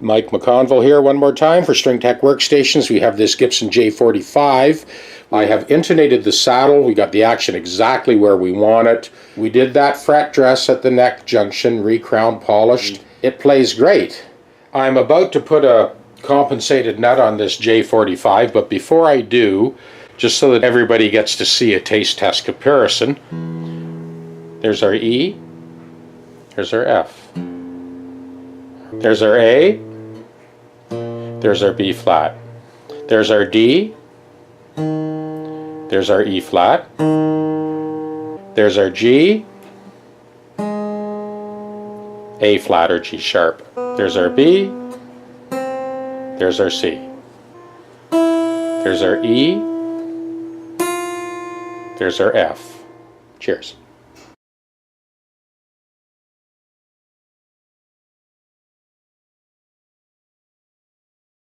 Mike McConville here one more time for String Tech Workstations. We have this Gibson J-45. I have intonated the saddle. We got the action exactly where we want it. We did that fret dress at the neck junction, re-crown polished. It plays great. I'm about to put a compensated nut on this J-45, but before I do, just so that everybody gets to see a taste test comparison, there's our E, there's our F, there's our A, there's our B flat, there's our D, there's our E flat, there's our G, A flat or G sharp, there's our B, there's our C, there's our E, there's our F. Cheers.